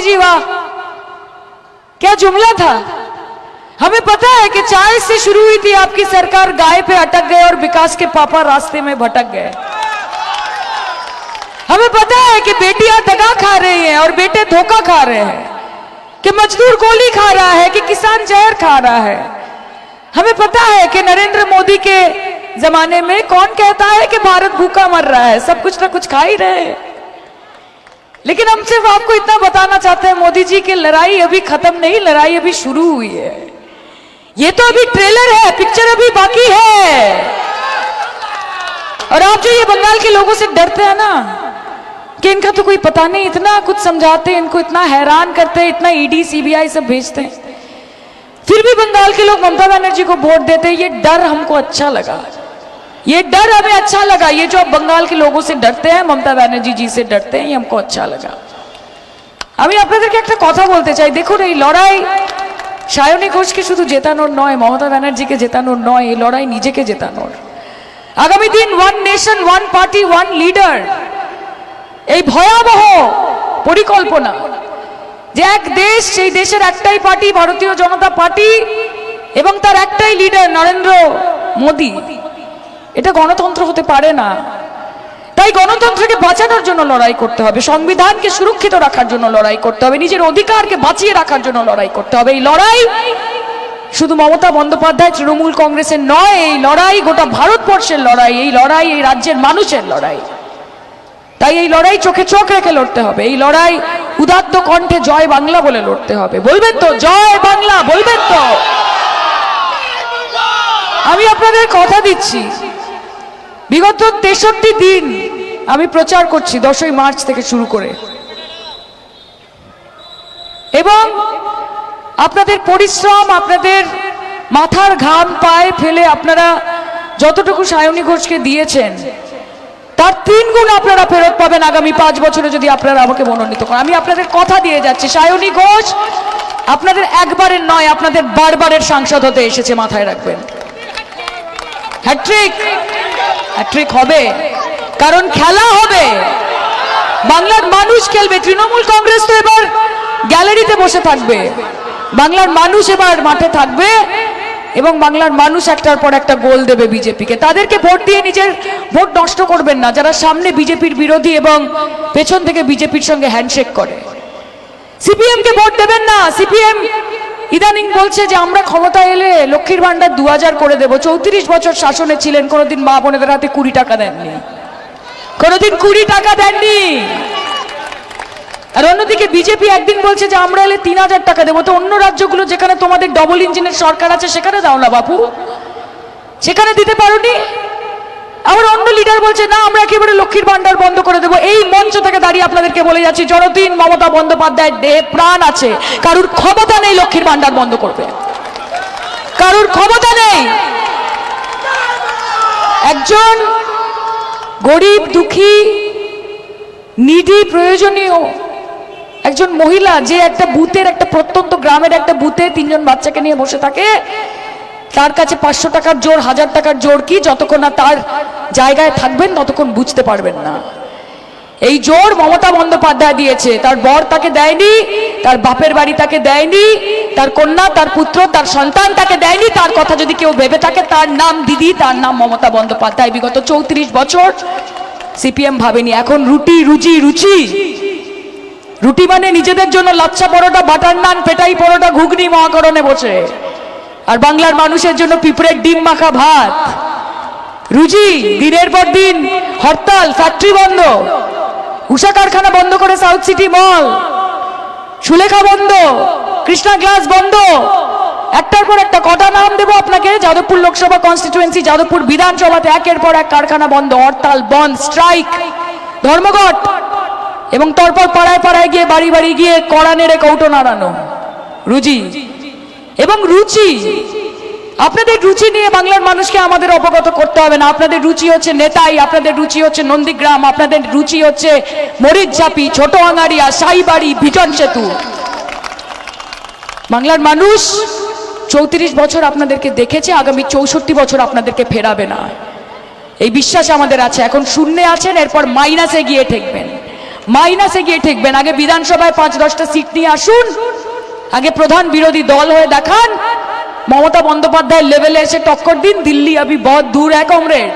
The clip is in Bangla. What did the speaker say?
मोदी जी वाह, क्या जुमला था। हमें पता है कि चाय से शुरू हुई थी आपकी सरकार, गाय पे अटक गए और विकास के पापा रास्ते में भटक गए। हमें पता है कि बेटियां दगा खा रही हैं और बेटे धोखा खा रहे हैं, कि मजदूर गोली खा रहा है, कि किसान जहर खा रहा है। हमें पता है कि नरेंद्र मोदी के जमाने में कौन कहता है कि भारत भूखा मर रहा है, सब कुछ ना कुछ खा ही रहे हैं। लेकिन हम सिर्फ आपको इतना बताना चाहते हैं मोदी जी की लड़ाई अभी खत्म नहीं, लड़ाई अभी शुरू हुई है। ये तो अभी ट्रेलर है, पिक्चर अभी बाकी है। और आप जो ये बंगाल के लोगों से डरते हैं ना कि इनका तो कोई पता नहीं, इतना कुछ समझाते हैं, इनको इतना हैरान करते हैं, इतना ईडी सीबीआई सब भेजते हैं, फिर भी बंगाल के लोग ममता बनर्जी को वोट देते हैं। ये डर हमको अच्छा लगा, ये डर हमें अच्छा लगा। ये जो आप बंगाल के लोगों से डरते हैं, ममता बनर्जी जी से डरते हैं, ये हमको अच्छा लगा। আমি আপনাদেরকে একটা কথা বলতে চাই, দেখুন এই লড়াই সায়নী ঘোষকে শুধু জেতানোর নয়, মমতা ব্যানার্জিকে জেতানোর নয়, এই লড়াই নিজেকে জেতানোর। আগামী দিন one nation one party one leader, এই ভয়াবহ পরিকল্পনা যে এক দেশ, সেই দেশের একটাই পার্টি ভারতীয় জনতা পার্টি এবং তার একটাই লিডার নরেন্দ্র মোদি, এটা গণতন্ত্র হতে পারে না। তাই গণতন্ত্রকে বাঁচানোর জন্য লড়াই করতে হবে, সংবিধানকে সুরক্ষিত রাখার জন্য লড়াই করতে হবে, নিজের অধিকারকে বাঁচিয়ে রাখার জন্য লড়াই করতে হবে। এই লড়াই শুধু মমতা বন্দ্যোপাধ্যায় তৃণমূল কংগ্রেসের নয়, এই লড়াই গোটা ভারতবর্ষের লড়াই, এই লড়াই এই রাজ্যের মানুষের লড়াই। তাই এই লড়াই চোখে চোখ রেখে লড়তে হবে, এই লড়াই উদাত্ত কণ্ঠে জয় বাংলা বলে লড়তে হবে। বলবেন তো জয় বাংলা? বলবেন তো? আমি আপনাদের কথা দিচ্ছি, বিগত 63 দিন আমি প্রচার করছি 10ই মার্চ থেকে শুরু করে, এবং আপনাদের পরিশ্রম, আপনাদের মাথার ঘাম পায়ে ফেলে আপনারা যতটুকু সায়নী ঘোষকে দিয়েছেন তার 3 গুণ আপনারা ফেরত পাবেন আগামী 5 বছরে যদি আপনারা আমাকে মনোনীত করেন। আমি আপনাদের কথা দিয়ে যাচ্ছি, সায়নী ঘোষ আপনাদের একবারের নয়, আপনাদের বারবারের সাংসদ হতে এসেছে, মাথায় রাখবেন। হ্যাট্রিক, হ্যাট্রিক হবে, কারণ খেলা হবে, বাংলার মানুষ খেলবে। তৃণমূল কংগ্রেস তো এবার গ্যালারিতে বসে থাকবে, বাংলার মানুষ এবার মাঠে থাকবে এবং বাংলার মানুষ একটার পর একটা গোল দেবে বিজেপিকে। তাদেরকে ভোট দিয়ে নিজের ভোট নষ্ট করবেন না, যারা সামনে বিজেপির বিরোধী এবং পেছন থেকে বিজেপির সঙ্গে হ্যান্ডশেক করে। সিপিএম কে ভোট দেবেন না। সিপিএম ইদানিং বলছে যে আমরা ক্ষমতা এলে লক্ষ্মীর ভান্ডার 2000 করে দেব। 34 বছর শাসনে ছিলেন, কোনোদিন মা বোনেদের হাতে 20 টাকা দেননি, কোনোদিন 20 টাকা দেননি। আর অন্যদিকে বিজেপি একদিন বলছে যে আমরা এলে 3000 টাকা দেবো। তো অন্য রাজ্যগুলো যেখানে তোমাদের ডবল ইঞ্জিনের সরকার আছে সেখানে দাও না বাপু, সেখানে দিতে পারোনি। আবার অন্য লিডার বলছে না আমরা একেবারে লক্ষ্মীর ভান্ডার বন্ধ করে দেবো। এই মঞ্চ থেকে দাঁড়িয়ে আপনাদেরকে বলে যাচ্ছি, যতদিন মমতা বন্দ্যোপাধ্যায়ের দেহে প্রাণ আছে কারুর ক্ষমতা নেই লক্ষ্মীর ভান্ডার বন্ধ করবে, কারুর ক্ষমতা নেই। একজন গরিব দুঃখী নিডি প্রয়োজনীয় একজন মহিলা যে একটা বুথের, একটা প্রত্যন্ত গ্রামের একটা বুথে 3 জন বাচ্চাকে নিয়ে বসে থাকে, তার কাছে 500 টাকার জোর, 1000 টাকার জোর কি, যতক্ষণ না তার জায়গায় থাকবেন ততক্ষণ বুঝতে পারবেন না। এই জোর মমতা বন্দ্যোপাধ্যায় দিয়েছে, তার বর তাকে দেয়নি, তার বাপের বাড়ি তাকে দেয়নি, তার কন্যা, তার পুত্র, তার সন্তান তাকে দেয়নি। তার কথা যদি কেউ ভেবে থাকে, তার নাম দিদি, তার নাম মমতা বন্দ্যোপাধ্যায়। বিগত 34 বছর সিপিএম ভাবেনি। এখন রুটি, রুচি, রুচি, রুটি মানে নিজেদের জন্য লাচ্ছা পরোটা, বাটার নান, পেটাই পরোটা, ঘুগনি মহাকরণে বসে, আর বাংলার মানুষের জন্য পিঁপড়ের ডিম মাখা ভাত। রুজি দিনের পর দিন হরতাল, ফ্যাক্টরি বন্ধ, উষা কারখানা বন্ধ করে সাউথ সিটি মল, সুলেখা বন্ধ, কৃষ্ণা গ্লাস বন্ধ, একটার পর একটা। কটা নাম দেবো আপনাকে? যাদবপুর লোকসভা কনস্টিটুয়েন্সি, যাদবপুর বিধানসভাতে একের পর এক কারখানা বন্ধ, হরতাল, বন্ধ, স্ট্রাইক, ধর্মঘট, এবং তারপর পাড়ায় পাড়ায় গিয়ে, বাড়ি বাড়ি গিয়ে কড়া নেড়ে কৌটো নাড়ানো। রুজি এবং রুচি, আপনাদের রুচি নিয়ে বাংলার মানুষকে আমাদের অবগত করতে হবে না। আপনাদের রুচি হচ্ছে নেতাই, আপনাদের রুচি হচ্ছে নন্দীগ্রাম, আপনাদের রুচি হচ্ছে মরিচঝাপি, ছোট আঙারিয়া, সাইবাড়ি, ভিজন সেতু। বাংলার মানুষ 34 বছর আপনাদেরকে দেখেছে, আগামী 64 বছর আপনাদেরকে ফেরাবে না, এই বিশ্বাস আমাদের আছে। এখন শূন্যে আছেন, এরপর মাইনাসে গিয়ে ঠেকবেন। মাইনাসে গিয়ে ঠেকবেন। আগে বিধানসভায় 5-10টা সিট নিয়ে আসুন, আগে প্রধান বিরোধী দল হয়ে দেখান, মমতা বন্দ্যোপাধ্যায়ের লেভেলে এসে টক্কর দিন। দিল্লি अभी बहुत दूर है कॉमरेड।